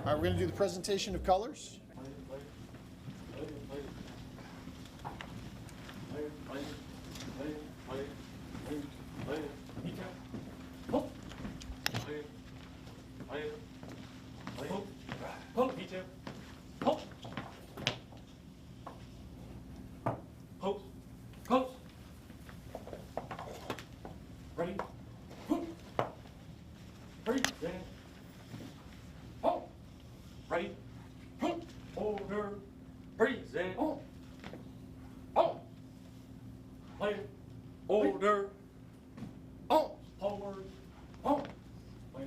All right, we're going to do the presentation of colors. Ready? Ready? Oh! Ready? Order. Present. Oh! Play. Order. Oh! Forward. Oh! Play.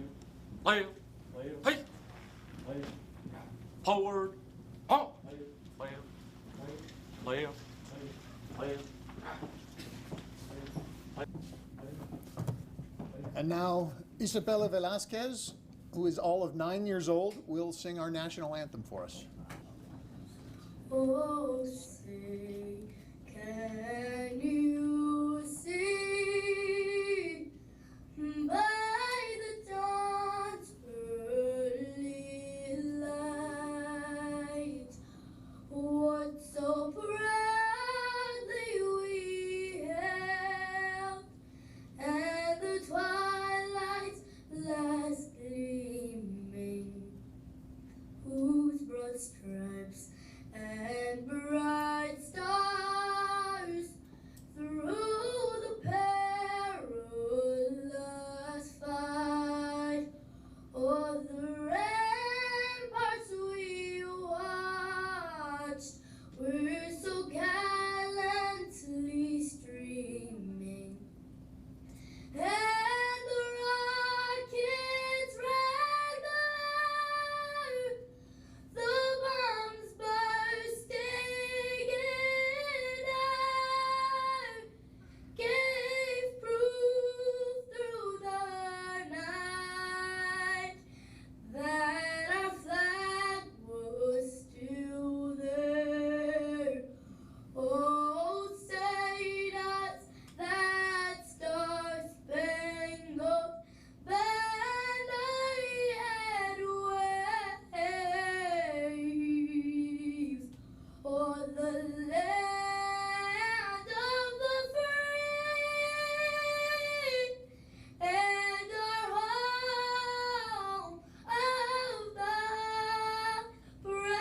Play. Play. Play. Forward. Oh! Play. Play. Play. And now Isabella Velasquez, who is all of 9 years old, will sing our national anthem for us. Oh, say, can you see by the dawn's early light what so proudly we held, and the twilight's last gleaming, whose broad stripes and bright stars through the perilous fight o'er the ramparts we watched were so gallantly streaming, and the rockets rang the bombs bursting in air gave proof through the night that our flag was still there. Oh, say does that star-spangled banner yet wave o'er the land of the free and our home of the brave?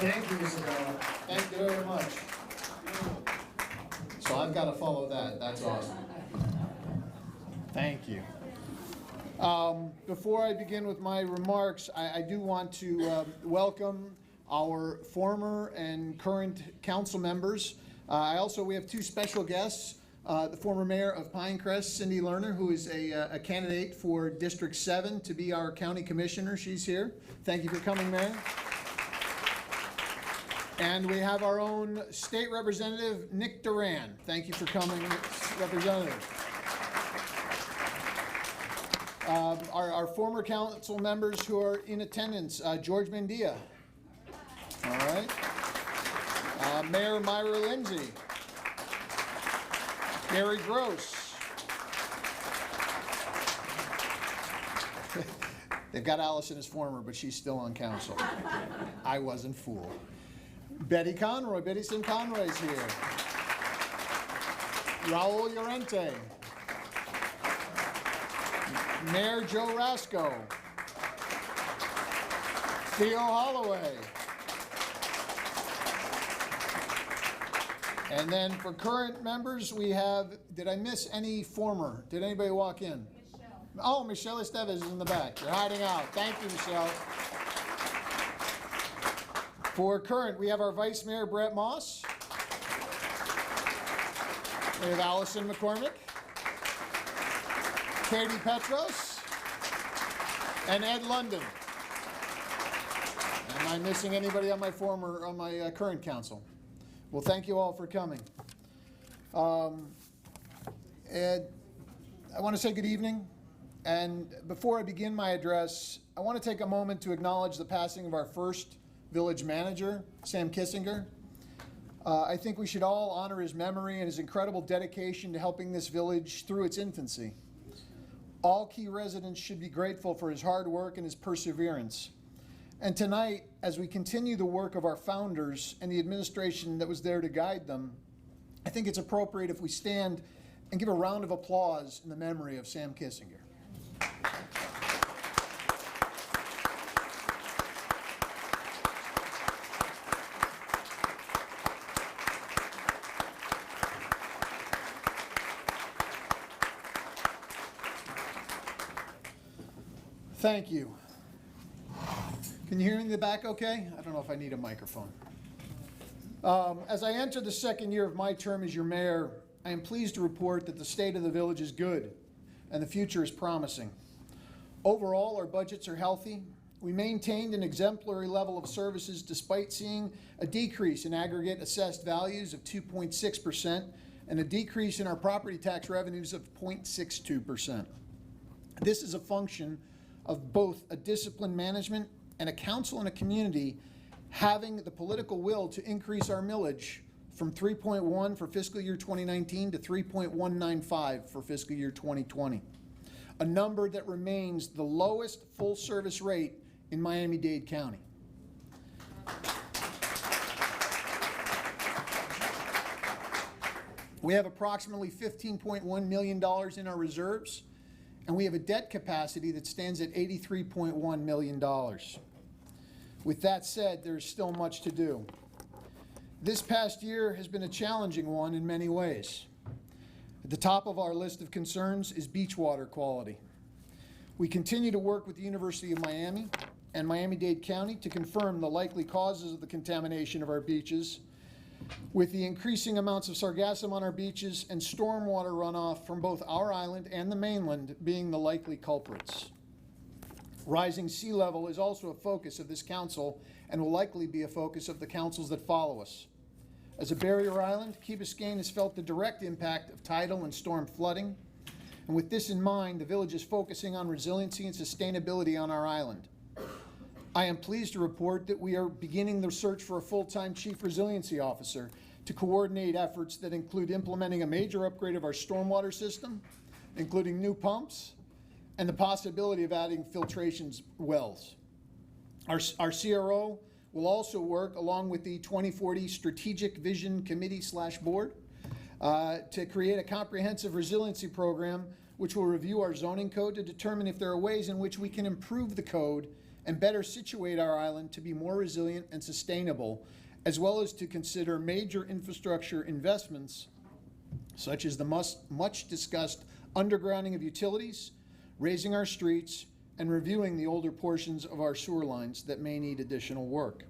Thank you, Isabella. Thank you very much. So I've got to follow that. That's awesome. Thank you. Before I begin with my remarks, I do want to welcome our former and current council members. We have two special guests. The former mayor of Pinecrest, Cindy Lerner, who is a candidate for District 7 to be our county commissioner. She's here. Thank you for coming, Mayor. And we have our own state representative, Nick Duran. Thank you for coming, Representative. Our former council members who are in attendance, George Mendia. All right. Mayor Myra Lindsay. Gary Gross. They've got Allison as former, but she's still on council. I wasn't fooled. Betty Conroy, Betty Sim Conroy's here. Raul Llorente. Mayor Joe Rasco. Theo Holloway. And then for current members, we have, did I miss any former? Did anybody walk in? Michelle. Oh, Michelle Estevez is in the back. You're hiding out. Thank you, Michelle. For current, we have our Vice Mayor, Brett Moss. We have Allison McCormick, Katie Petros, and Ed London. Am I missing anybody on my current council? Well, thank you all for coming. Ed, I want to say good evening. And before I begin my address, I want to take a moment to acknowledge the passing of our first village manager, Sam Kissinger. I think we should all honor his memory and his incredible dedication to helping this village through its infancy. All key residents should be grateful for his hard work and his perseverance. And tonight, as we continue the work of our founders and the administration that was there to guide them, I think it's appropriate if we stand and give a round of applause in the memory of Sam Kissinger. Thank you. Can you hear me in the back okay? I don't know if I need a microphone. As I enter the second year of my term as your mayor, I am pleased to report that the state of the village is good and the future is promising. Overall, our budgets are healthy. We maintained an exemplary level of services despite seeing a decrease in aggregate assessed values of 2.6% and a decrease in our property tax revenues of 0.62%. This is a function of both a disciplined management and a council and a community having the political will to increase our millage from 3.1 for fiscal year 2019 to 3.195 for fiscal year 2020, a number that remains the lowest full-service rate in Miami-Dade County. We have approximately $15.1 million in our reserves, and we have a debt capacity that stands at $83.1 million. With that said, there's still much to do. This past year has been a challenging one in many ways. At the top of our list of concerns is beach water quality. We continue to work with the University of Miami and Miami-Dade County to confirm the likely causes of the contamination of our beaches, with the increasing amounts of sargassum on our beaches and stormwater runoff from both our island and the mainland being the likely culprits. Rising sea level is also a focus of this council and will likely be a focus of the councils that follow us. As a barrier island, Key Biscayne has felt the direct impact of tidal and storm flooding, and with this in mind, the village is focusing on resiliency and sustainability on our island. I am pleased to report that we are beginning the search for a full-time Chief Resiliency Officer to coordinate efforts that include implementing a major upgrade of our stormwater system, including new pumps, and the possibility of adding filtration wells. Our CRO will also work along with the 2040 Strategic Vision Committee/Board to create a comprehensive resiliency program which will review our zoning code to determine if there are ways in which we can improve the code and better situate our island to be more resilient and sustainable, as well as to consider major infrastructure investments such as the much discussed undergrounding of utilities, raising our streets, and reviewing the older portions of our sewer lines that may need additional work.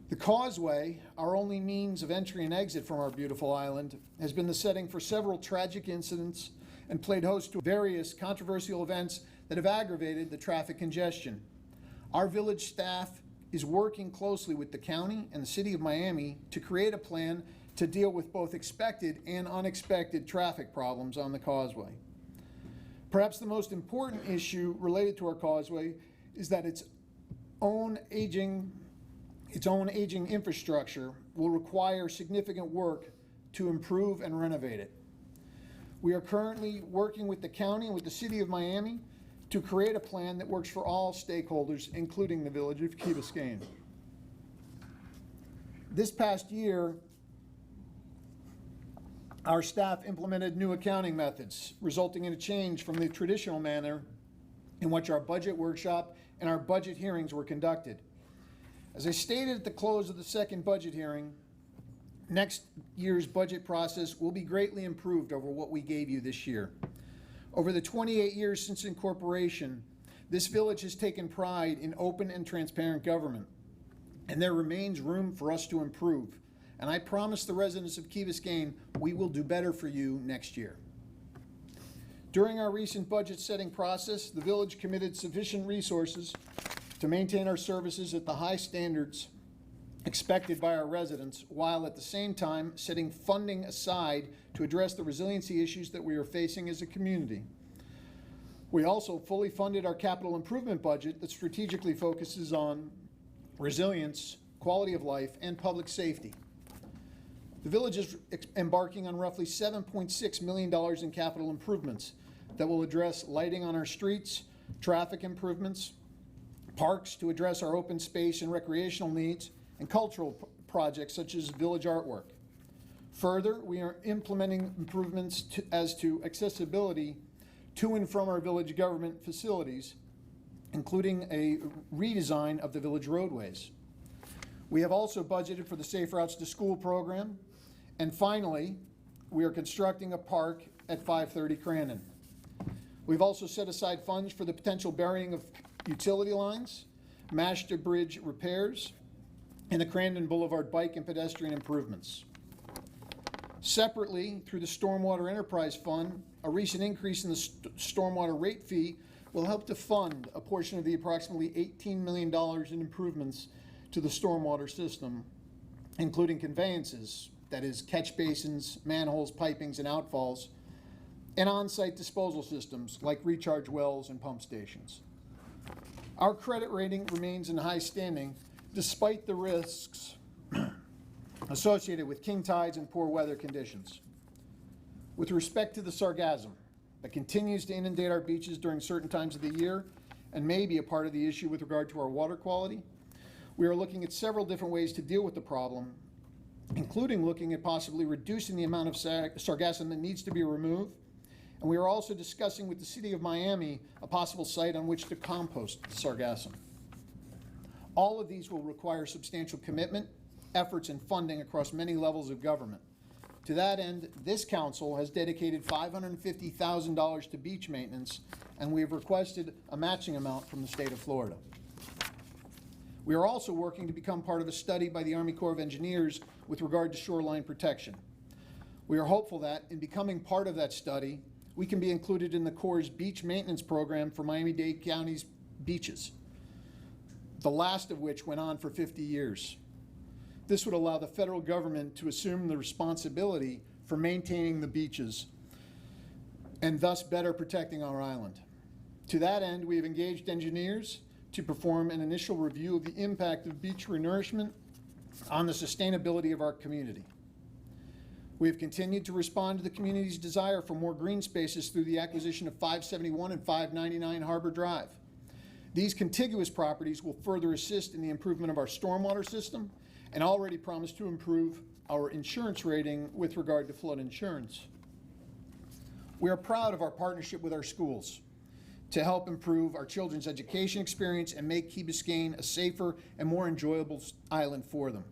The causeway, our only means of entry and exit from our beautiful island, has been the setting for several tragic incidents and played host to various controversial events that have aggravated the traffic congestion. Our village staff is working closely with the county and the city of Miami to create a plan to deal with both expected and unexpected traffic problems on the causeway. Perhaps the most important issue related to our causeway is that its own aging infrastructure will require significant work to improve and renovate it. We are currently working with the county and with the city of Miami to create a plan that works for all stakeholders, including the village of Key Biscayne. This past year, our staff implemented new accounting methods, resulting in a change from the traditional manner in which our budget workshop and our budget hearings were conducted. As I stated at the close of the second budget hearing, next year's budget process will be greatly improved over what we gave you this year. Over the 28 years since incorporation, this village has taken pride in open and transparent government, and there remains room for us to improve. And I promise the residents of Key Biscayne we will do better for you next year. During our recent budget setting process, the village committed sufficient resources to maintain our services at the high standards expected by our residents, while at the same time setting funding aside to address the resiliency issues that we are facing as a community. We also fully funded our capital improvement budget that strategically focuses on resilience, quality of life, and public safety. The village is embarking on roughly $7.6 million in capital improvements that will address lighting on our streets, traffic improvements, parks to address our open space and recreational needs, and cultural projects such as village artwork. Further, we are implementing improvements as to accessibility to and from our village government facilities, including a redesign of the village roadways. We have also budgeted for the Safe Routes to School program. And finally, we are constructing a park at 530 Crandon. We've also set aside funds for the potential burying of utility lines, Mashta Bridge repairs, and the Crandon Boulevard bike and pedestrian improvements. Separately, through the Stormwater Enterprise Fund, a recent increase in the stormwater rate fee will help to fund a portion of the approximately $18 million in improvements to the stormwater system, including conveyances, that is, catch basins, manholes, pipings, and outfalls, and on-site disposal systems like recharge wells and pump stations. Our credit rating remains in high standing despite the risks associated with king tides and poor weather conditions. With respect to the sargassum that continues to inundate our beaches during certain times of the year and may be a part of the issue with regard to our water quality, we are looking at several different ways to deal with the problem, including looking at possibly reducing the amount of sargassum that needs to be removed. And we are also discussing with the City of Miami a possible site on which to compost the sargassum. All of these will require substantial commitment, efforts, and funding across many levels of government. To that end, this council has dedicated $550,000 to beach maintenance, and we have requested a matching amount from the state of Florida. We are also working to become part of a study by the Army Corps of Engineers with regard to shoreline protection. We are hopeful that in becoming part of that study, we can be included in the Corps' beach maintenance program for Miami-Dade County's beaches, the last of which went on for 50 years. This would allow the federal government to assume the responsibility for maintaining the beaches and thus better protecting our island. To that end, we have engaged engineers to perform an initial review of the impact of beach renourishment on the sustainability of our community. We have continued to respond to the community's desire for more green spaces through the acquisition of 571 and 599 Harbor Drive. These contiguous properties will further assist in the improvement of our stormwater system and already promise to improve our insurance rating with regard to flood insurance. We are proud of our partnership with our schools to help improve our children's education experience and make Key Biscayne a safer and more enjoyable island for them.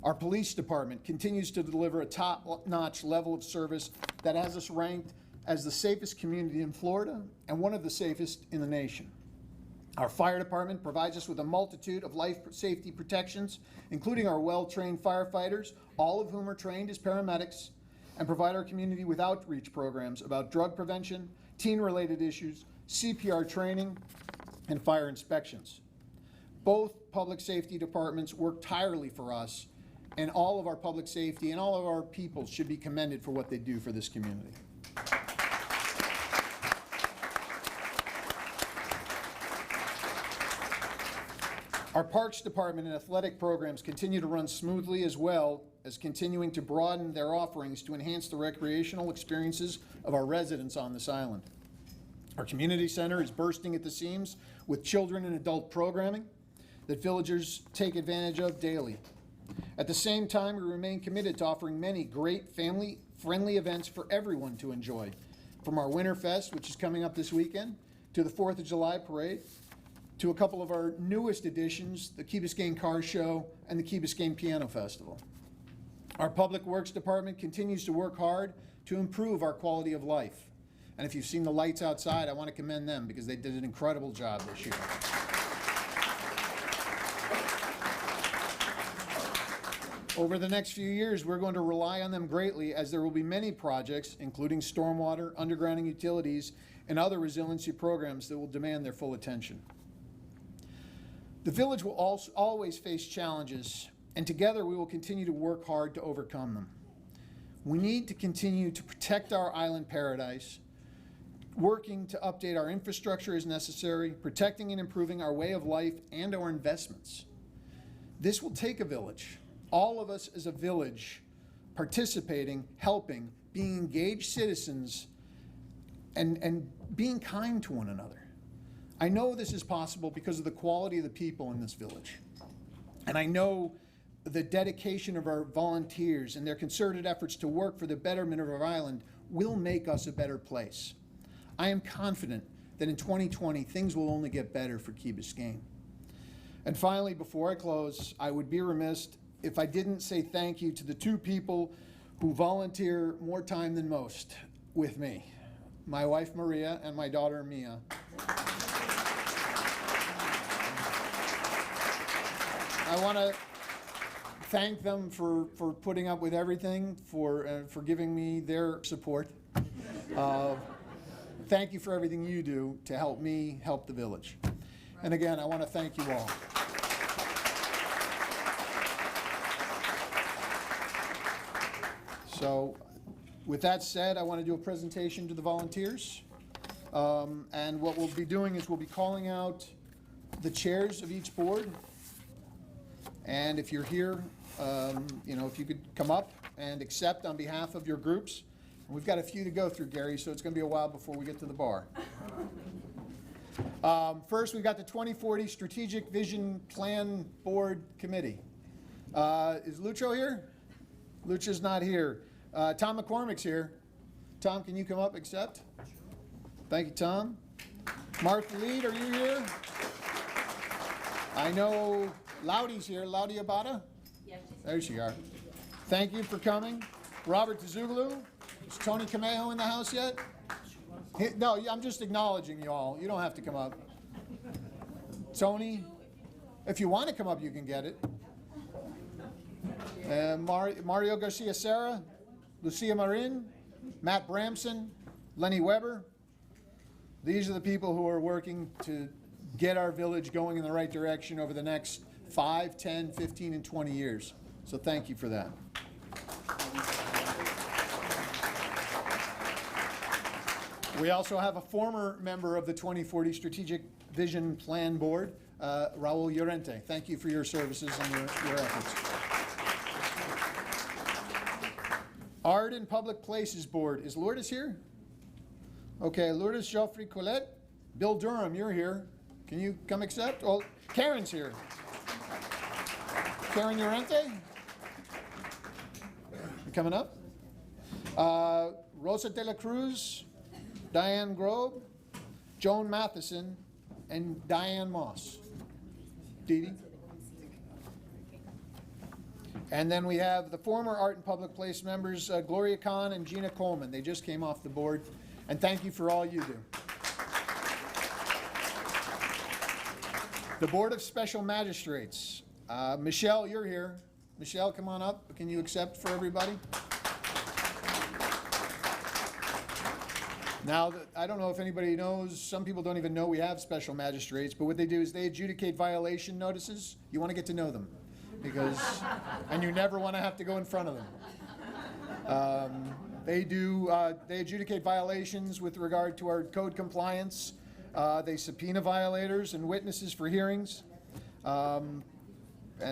Our police department continues to deliver a top-notch level of service that has us ranked as the safest community in Florida and one of the safest in the nation. Our fire department provides us with a multitude of life safety protections, including our well-trained firefighters, all of whom are trained as paramedics, and provide our community with outreach programs about drug prevention, teen-related issues, CPR training, and fire inspections. Both public safety departments work tirelessly for us, and all of our public safety and all of our people should be commended for what they do for this community. Our Parks Department and athletic programs continue to run smoothly, as well as continuing to broaden their offerings to enhance the recreational experiences of our residents on this island. Our community center is bursting at the seams with children and adult programming that villagers take advantage of daily. At the same time, we remain committed to offering many great family-friendly events for everyone to enjoy, from our Winterfest, which is coming up this weekend, to the 4th of July parade, to a couple of our newest additions, the Key Biscayne Car Show and the Key Biscayne Piano Festival. Our Public Works Department continues to work hard to improve our quality of life. And if you've seen the lights outside, I want to commend them because they did an incredible job this year. Over the next few years, we're going to rely on them greatly, as there will be many projects, including stormwater, undergrounding utilities, and other resiliency programs that will demand their full attention. The village will also always face challenges, and together we will continue to work hard to overcome them. We need to continue to protect our island paradise, working to update our infrastructure as necessary, protecting and improving our way of life and our investments. This will take a village. All of us as a village participating, helping, being engaged citizens, and being kind to one another. I know this is possible because of the quality of the people in this village. And I know the dedication of our volunteers and their concerted efforts to work for the betterment of our island will make us a better place. I am confident that in 2020, things will only get better for Key Biscayne. And finally, before I close, I would be remiss if I didn't say thank you to the two people who volunteer more time than most with me, my wife Maria and my daughter Mia. I want to thank them for putting up with everything, for giving me their support. Thank you for everything you do to help me help the village. And again, I want to thank you all. So with that said, I want to do a presentation to the volunteers. And what we'll be doing is we'll be calling out the chairs of each board. And if you're here, if you could come up and accept on behalf of your groups. And we've got a few to go through, Gary, so it's going to be a while before we get to the bar. First, we've got the 2040 Strategic Vision Plan Board Committee. Is Lucho here? Lucho's not here. Tom McCormick's here. Tom, can you come up, accept? Thank you, Tom. Martha Lead, are you here? I know Laudy's here. Laudy Abada? Yes. There you are. Thank you for coming. Robert Tezuglu. Is Tony Camejo in the house yet? No, I'm just acknowledging you all. You don't have to come up. Tony, if you want to come up, you can get it. Mario Garcia Serra, Lucia Marin, Matt Bramson, Lenny Weber. These are the people who are working to get our village going in the right direction over the next 5, 10, 15, and 20 years. So thank you for that. We also have a former member of the 2040 Strategic Vision Plan Board, Raul Llorente. Thank you for your services and your efforts. Art and Public Places Board. Is Lourdes here? Okay, Lourdes Joffrey Colette. Bill Durham, you're here. Can you come accept? Oh, Karen's here. Karen Llorente? You coming up? Rosa de la Cruz, Diane Grove, Joan Matheson, and Diane Moss. Dee Dee? And then we have the former Art and Public Place members, Gloria Kahn and Gina Coleman. They just came off the board. And thank you for all you do. The Board of Special Magistrates. Michelle, you're here. Michelle, come on up. Can you accept for everybody? Now, I don't know if anybody knows, some people don't even know we have special magistrates, but what they do is they adjudicate violation notices. You want to get to know them, and you never want to have to go in front of them. They adjudicate violations with regard to our code compliance. They subpoena violators and witnesses for hearings. And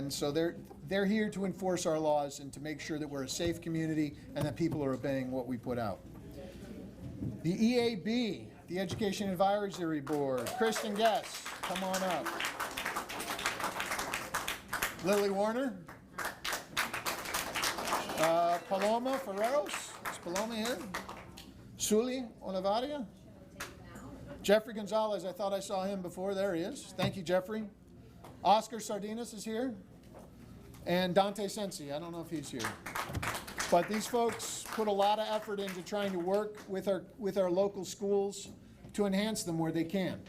so they're here to enforce our laws and to make sure that we're a safe community and that people are obeying what we put out. The EAB, the Education Advisory Board. Kristen Guest, come on up. Lily Warner. Paloma Ferreros. Is Paloma here? Suli Olivaria. Jeffrey Gonzalez, I thought I saw him before. There he is. Thank you, Jeffrey. Oscar Sardinas is here. And Dante Sensi, I don't know if he's here. But these folks put a lot of effort into trying to work with our local schools to enhance them where they can.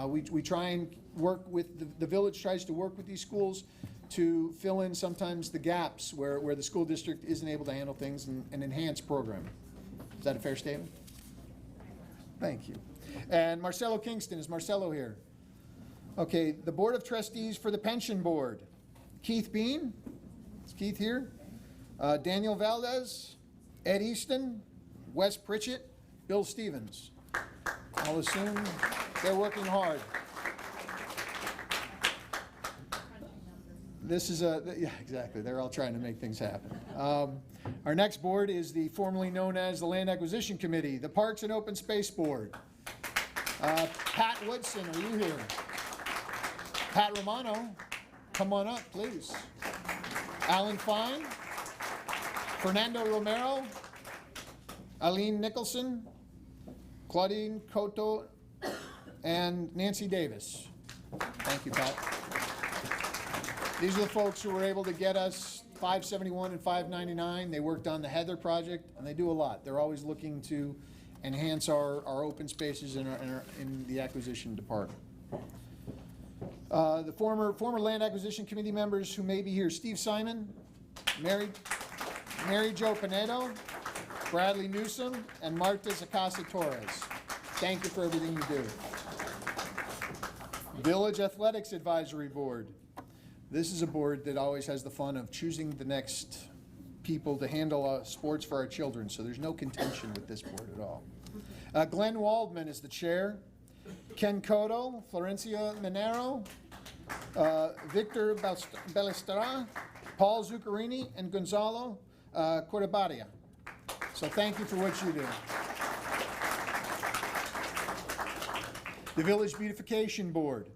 We try and work with, the village tries to work with these schools to fill in sometimes the gaps where the school district isn't able to handle things and enhance programming. Is that a fair statement? Thank you. And Marcelo Kingston, is Marcelo here? Okay, the Board of Trustees for the Pension Board. Keith Bean, is Keith here? Daniel Valdez, Ed Easton, Wes Pritchett, Bill Stevens. I'll assume they're working hard. This is yeah, exactly. They're all trying to make things happen. Our next board is the formerly known as the Land Acquisition Committee, the Parks and Open Space Board. Pat Woodson, are you here? Pat Romano, come on up, please. Alan Fine, Fernando Romero, Aline Nicholson, Claudine Cotto, and Nancy Davis. Thank you, Pat. These are the folks who were able to get us 571 and 599. They worked on the Heather project, and they do a lot. They're always looking to enhance our open spaces in the acquisition department. The former Land Acquisition Committee members who may be here: Steve Simon, Mary Jo Pinedo, Bradley Newsom, and Marta Zacasa Torres. Thank you for everything you do. Village Athletics Advisory Board. This is a board that always has the fun of choosing the next people to handle sports for our children, so there's no contention with this board at all. Glenn Waldman is the chair. Ken Cotto, Florencia Minero, Victor Ballestra, Paul Zuccarini, and Gonzalo Cordabaria. So thank you for what you do. The Village Beautification Board.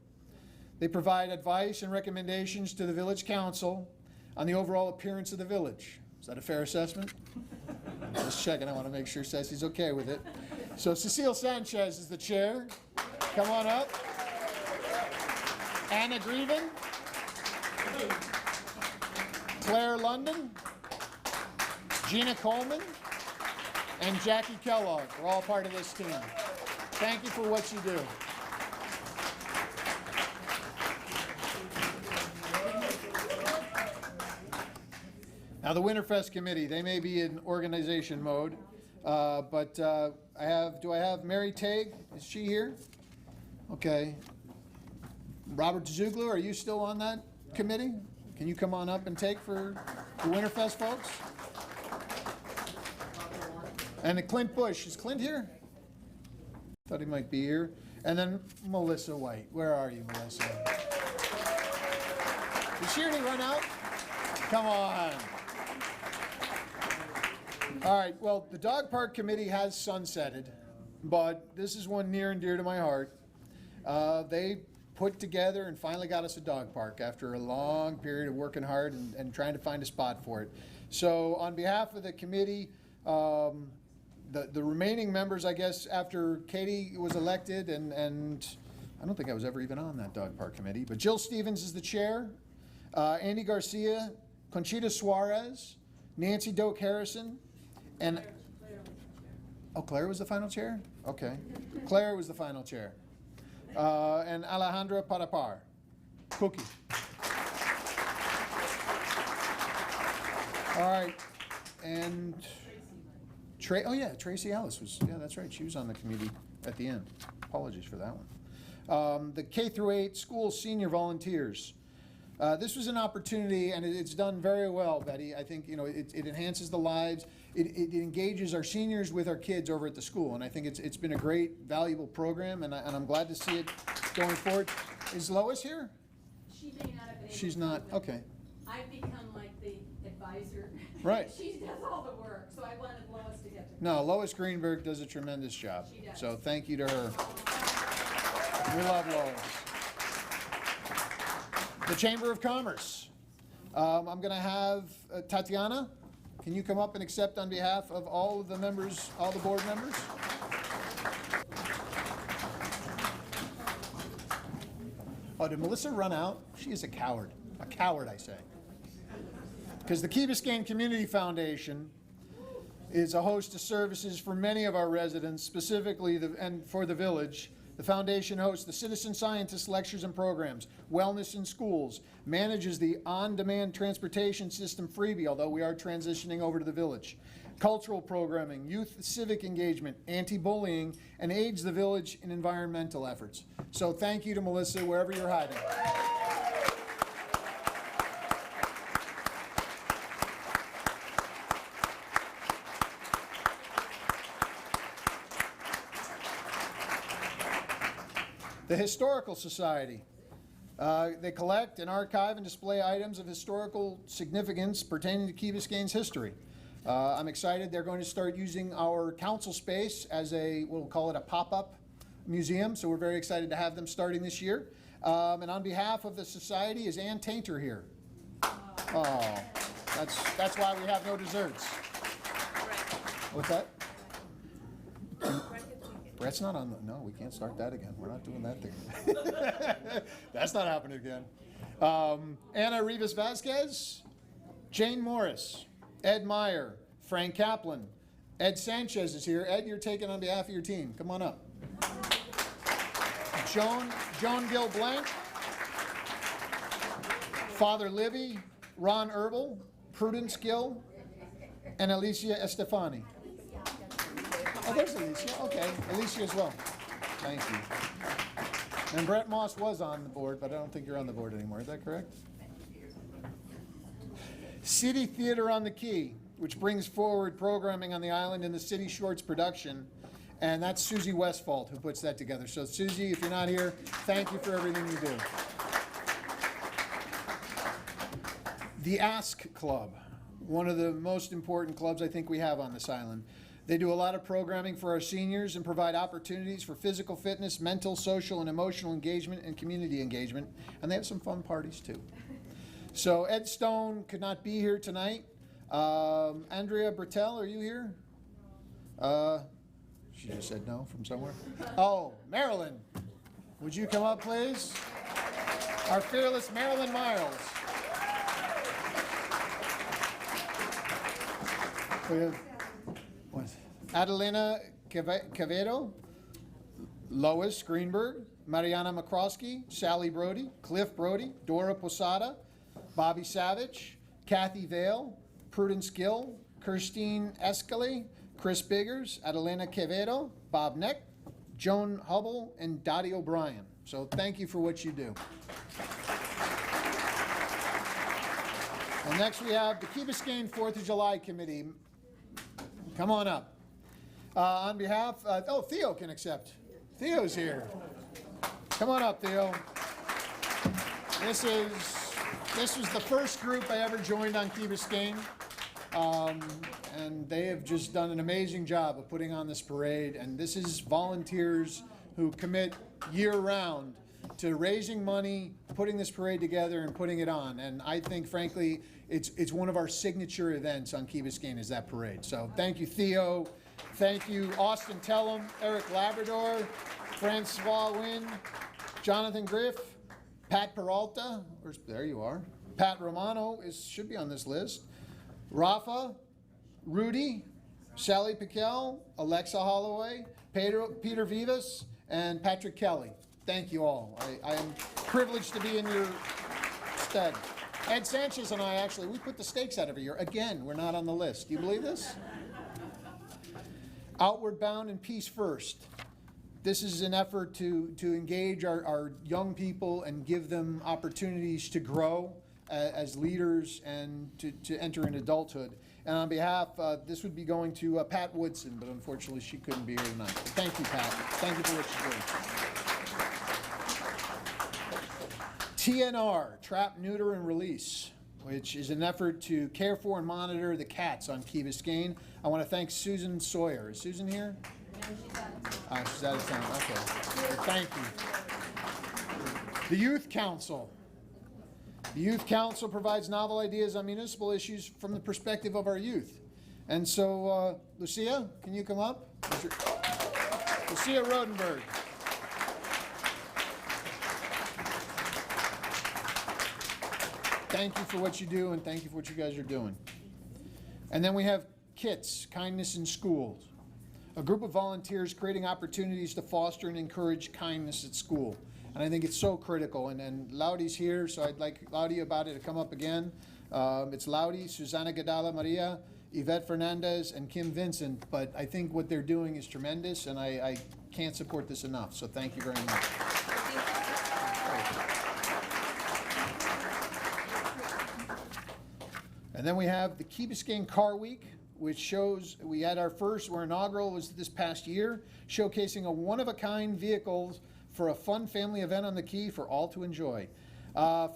They provide advice and recommendations to the Village Council on the overall appearance of the village. Is that a fair assessment? Just checking. I want to make sure Ceci's okay with it. So Cecile Sanchez is the chair. Come on up. Anna Grieven. Claire London. Gina Coleman. And Jackie Kellogg. We're all part of this team. Thank you for what you do. Now, the Winterfest Committee, they may be in organization mode, but do I have Mary Tague? Is she here? Okay. Robert Zuglu, are you still on that committee? Can you come on up and take for the Winterfest folks? And Clint Bush, is Clint here? Thought he might be here. And then Melissa White. Where are you, Melissa? Did she already run out? Come on. All right, well, the Dog Park Committee has sunsetted, but this is one near and dear to my heart. They put together and finally got us a dog park after a long period of working hard and trying to find a spot for it. So on behalf of the committee, the remaining members, I guess, after Katie was elected, and I don't think I was ever even on that Dog Park Committee, but Jill Stevens is the chair, Andy Garcia, Conchita Suarez, Nancy Doak Harrison, and Claire was the final chair? Okay. Claire was the final chair. And Alejandra Parapar. Cookie. All right. And Tracy Ellis was, yeah, that's right. She was on the committee at the end. Apologies for that one. The K through 8 school senior volunteers. This was an opportunity, and it's done very well, Betty. I think, it enhances the lives. It engages our seniors with our kids over at the school, and I think it's been a great, valuable program, and I'm glad to see it going forward. Is Lois here? She may not have been able She's to, not, but okay. I've become like the advisor. Right. She does all the work, so I wanted Lois to get to. No, Lois Greenberg does a tremendous job. She does. So thank you to her. We love Lois. The Chamber of Commerce. I'm going to have Tatiana. Can you come up and accept on behalf of all of the members, all the board members? Oh, did Melissa run out? She is a coward. A coward, I say. Because the Key Biscayne Community Foundation is a host of services for many of our residents, specifically and for the village. The foundation hosts the Citizen Scientist lectures and programs, wellness in schools, manages the on-demand transportation system freebie, although we are transitioning over to the village, cultural programming, youth civic engagement, anti-bullying, and aids the village in environmental efforts. So thank you to Melissa, wherever you're hiding. The Historical Society. They collect and archive and display items of historical significance pertaining to Key Biscayne's history. I'm excited they're going to start using our council space as we'll call it a pop-up museum, so we're very excited to have them starting this year. And on behalf of the society is Ann Tainter here. Oh, that's why we have no desserts. What's that? Brett's not on no, we can't start that again. We're not doing that thing. That's not happening again. Anna Rivas Vasquez, Jane Morris, Ed Meyer, Frank Kaplan, Ed Sanchez is here. Ed, you're taking on behalf of your team. Come on up. Joan Gill Blank, Father Libby, Ron Herbal, Prudence Gill, and Alicia Estefani. Oh, there's Alicia. Okay, Alicia as well. Thank you. And Brett Moss was on the board, but I don't think you're on the board anymore. Is that correct? City Theater on the Key, which brings forward programming on the island in the City Shorts production. And that's Susie Westfalt who puts that together. So Susie, if you're not here, thank you for everything you do. The Ask Club, one of the most important clubs I think we have on this island. They do a lot of programming for our seniors and provide opportunities for physical fitness, mental, social, and emotional engagement, and community engagement. And they have some fun parties too. So Ed Stone could not be here tonight. Andrea Bertel, are you here? She just said no from somewhere. Oh, Marilyn, would you come up, please? Our fearless Marilyn Miles. We have Adelina Quevedo, Lois Greenberg, Mariana McCroskey, Sally Brody, Cliff Brody, Dora Posada, Bobby Savage, Kathy Vale, Prudence Gill, Kirstine Escalay, Chris Biggers, Adelina Quevedo, Bob Neck, Joan Hubble, and Dottie O'Brien. So thank you for what you do. And next we have the Key Biscayne 4th of July Committee. Come on up. On behalf, Theo can accept. Theo's here. Come on up, Theo. This was the first group I ever joined on Key Biscayne. And they have just done an amazing job of putting on this parade. And this is volunteers who commit year-round to raising money, putting this parade together, and putting it on. And I think, frankly, it's one of our signature events on Key Biscayne is that parade. So thank you, Theo. Thank you, Austin Tellum, Eric Labrador, Francois Wynn, Jonathan Griff, Pat Peralta. There you are. Pat Romano should be on this list. Rafa, Rudy, Sally Piquel, Alexa Holloway, Peter Vivas, and Patrick Kelly. Thank you all. I am privileged to be in your stead. Ed Sanchez and I we put the stakes out every year. Again, we're not on the list. Do you believe this? Outward Bound and Peace First. This is an effort to engage our young people and give them opportunities to grow as leaders and to enter in adulthood. And on behalf, this would be going to Pat Woodson, but unfortunately she couldn't be here tonight. Thank you, Pat. Thank you for what you do. TNR, Trap, Neuter, and Release, which is an effort to care for and monitor the cats on Key Biscayne. I want to thank Susan Sawyer. Is Susan here? She's out of town. Okay. Thank you. The Youth Council. The Youth Council provides novel ideas on municipal issues from the perspective of our youth. And so, Lucia, can you come up? Lucia Rodenberg. Thank you for what you do, and thank you for what you guys are doing. And then we have KITS, Kindness in Schools, a group of volunteers creating opportunities to foster and encourage kindness at school. And I think it's so critical. And Laudi's here, so I'd like Laudi Abate to come up again. It's Laudi, Susana Gadala Maria, Yvette Fernandez, and Kim Vincent. But I think what they're doing is tremendous, and I can't support this enough. So thank you very much. And then we have the Key Biscayne Car Week, which shows we had our inaugural was this past year, showcasing a one-of-a-kind vehicles for a fun family event on the Key for all to enjoy.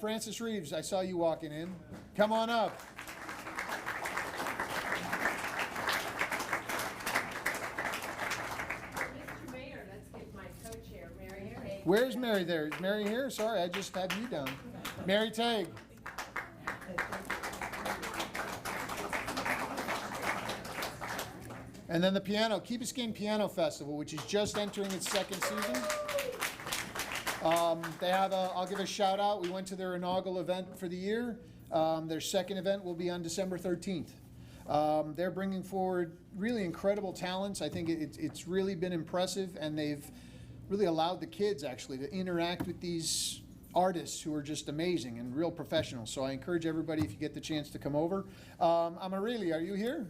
Francis Reeves, I saw you walking in. Come on up. Mr. Mayor, let's get my co-chair, Mary Harry. Where's Mary there? Is Mary here? Sorry, I just had you down. Mary Tague. And then the piano, Key Biscayne Piano Festival, which is just entering its second season. They have I'll give a shout out. We went to their inaugural event for the year. Their second event will be on December 13th. They're bringing forward really incredible talents. I think it's really been impressive, and they've really allowed the kids actually to interact with these artists who are just amazing and real professionals. So I encourage everybody, if you get the chance, to come over. Amarili, are you here?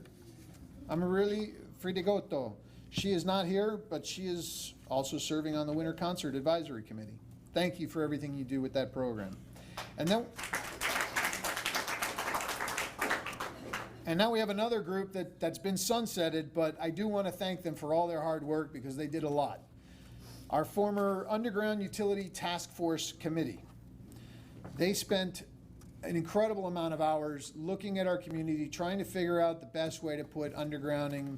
Amarili Fridigotto. She is not here, but she is also serving on the Winter Concert Advisory Committee. Thank you for everything you do with that program. And now we have another group that's been sunsetted, but I do want to thank them for all their hard work because they did a lot. Our former Underground Utility Task Force Committee. They spent an incredible amount of hours looking at our community, trying to figure out the best way to put undergrounding,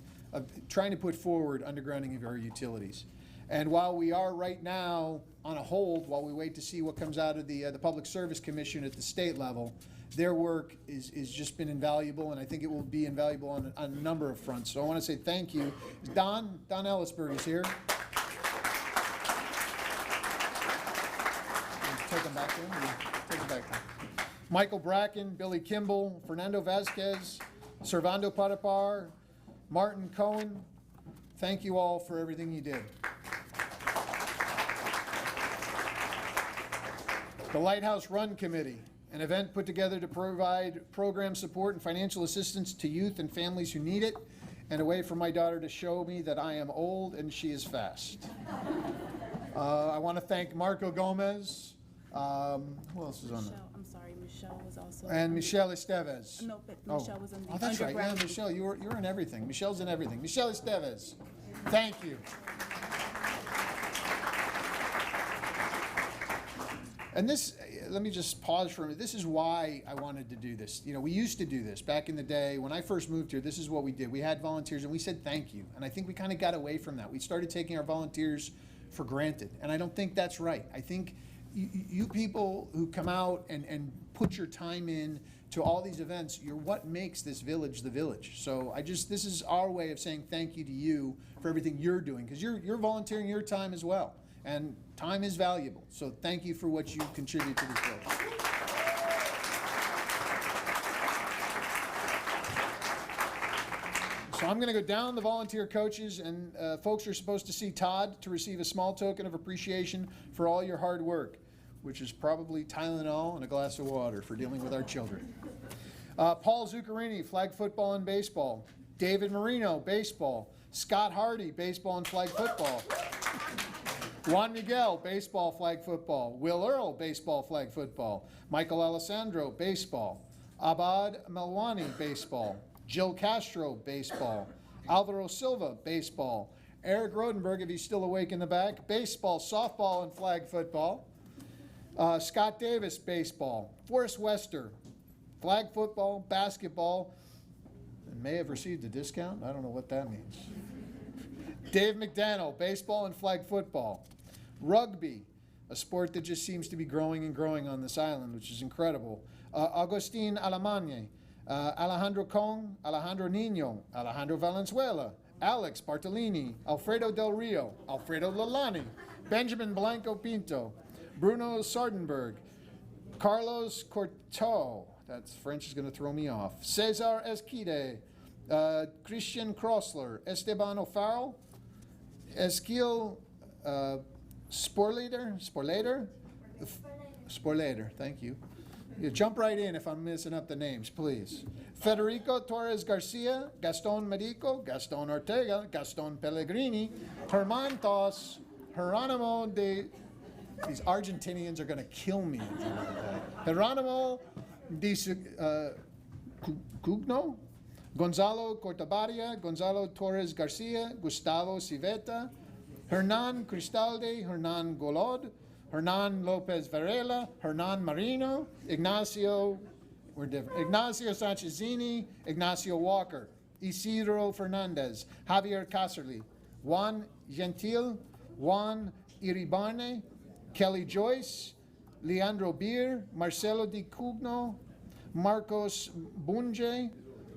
trying to put forward undergrounding of our utilities. And while we are right now on a hold, while we wait to see what comes out of the Public Service Commission at the state level, their work is just been invaluable, and I think it will be invaluable on a number of fronts. So I want to say thank you. Don Ellisberg is here. Take him back in. Take him back in. Michael Bracken, Billy Kimball, Fernando Vasquez, Servando Parapar, Martin Cohen. Thank you all for everything you did. The Lighthouse Run Committee, an event put together to provide program support and financial assistance to youth and families who need it, and a way for my daughter to show me that I am old and she is fast. I want to thank Marco Gomez. Who else is on there? I'm sorry, Michelle was also. And Michelle Estevez. No, but Michelle was on the Oh, that's right. Yeah, underground. Michelle, you're in everything. Michelle's in everything. Michelle Estevez. Thank you. And this, let me just pause for a minute. This is why I wanted to do this. You know, we used to do this back in the day. When I first moved here, this is what we did. We had volunteers and we said thank you. And I think we kind of got away from that. We started taking our volunteers for granted. And I don't think that's right. I think you people who come out and put your time in to all these events, you're what makes this village the village. So this is our way of saying thank you to you for everything you're doing, because you're volunteering your time as well. And time is valuable. So thank you for what you contribute to this village. So I'm going to go down the volunteer coaches, and folks are supposed to see Todd to receive a small token of appreciation for all your hard work, which is probably Tylenol and a glass of water for dealing with our children. Paul Zuccarini, flag football and baseball. David Marino, baseball. Scott Hardy, baseball and flag football. Juan Miguel, baseball, flag football. Will Earl, baseball, flag football. Michael Alessandro, baseball. Abad Malwani, baseball. Jill Castro, baseball. Alvaro Silva, baseball. Eric Rodenberg, if he's still awake in the back, baseball, softball, and flag football. Scott Davis, baseball. Forrest Wester, flag football, basketball, and may have received a discount. I don't know what that means. Dave McDaniel, baseball and flag football. Rugby, a sport that just seems to be growing and growing on this island, which is incredible. Agustin Alamanye, Alejandro Kong, Alejandro Nino, Alejandro Valenzuela, Alex Bartolini, Alfredo Del Rio, Alfredo Lalani, Benjamin Blanco Pinto, Bruno Sardenberg, Carlos Corto, that's French is going to throw me off, Cesar Esquide, Christian Crossler, Esteban O'Farrell, Esquil Sporlader, thank you. You jump right in if I'm messing up the names, please. Federico Torres Garcia, Gaston Medico, Gaston Ortega, Gaston Pellegrini, Herman Tos, Geronimo de... These Argentinians are going to kill me. Geronimo de Cugno, Gonzalo Cortabaria, Gonzalo Torres Garcia, Gustavo Civeta, Hernan Cristalde, Hernan Golod, Hernan Lopez Varela, Hernan Marino, Ignacio, we're different, Ignacio Sanchezini, Ignacio Walker, Isidro Fernandez, Javier Caserly, Juan Gentil, Juan Iribarne, Kelly Joyce, Leandro Beer, Marcelo Di Cugno, Marcos Bunje,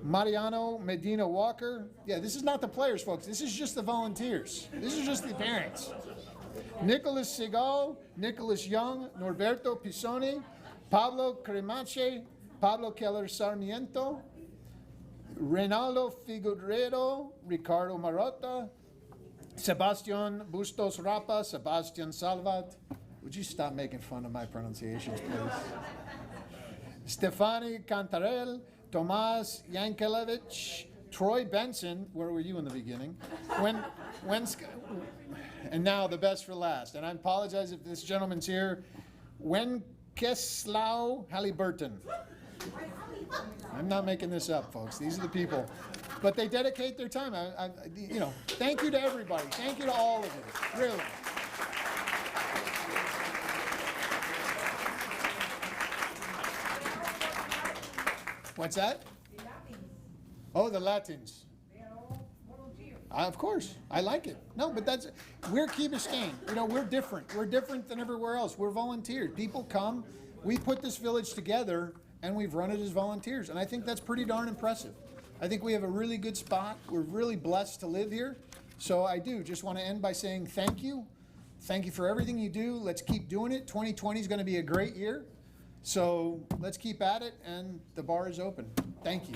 Mariano Medina Walker. Yeah, this is not the players, folks. This is just the volunteers. This is just the parents. Nicholas Segal, Nicholas Young, Norberto Pisoni, Pablo Cremache, Pablo Keller Sarmiento, Reynaldo Figueredo, Ricardo Marotta, Sebastian Bustos Rapa, Sebastian Salvat. Would you stop making fun of my pronunciations, please? Stefani Cantarel, Tomas Yankelevich, Troy Benson. Where were you in the beginning? And now the best for last. And I apologize if this gentleman's here. Wenceslao Halliburton. I'm not making this up, folks. These are the people. But they dedicate their time. Thank you to everybody. Thank you to all of you. Really. What's that? Oh, the Latins. Of course, I like it. No, but we're Key Biscayne. We're different. We're different than everywhere else. We're volunteers. People come. We put this village together, and we've run it as volunteers. And I think that's pretty darn impressive. I think we have a really good spot. We're really blessed to live here. So I do just want to end by saying thank you. Thank you for everything you do. Let's keep doing it. 2020 is going to be a great year. So let's keep at it, and the bar is open. Thank you.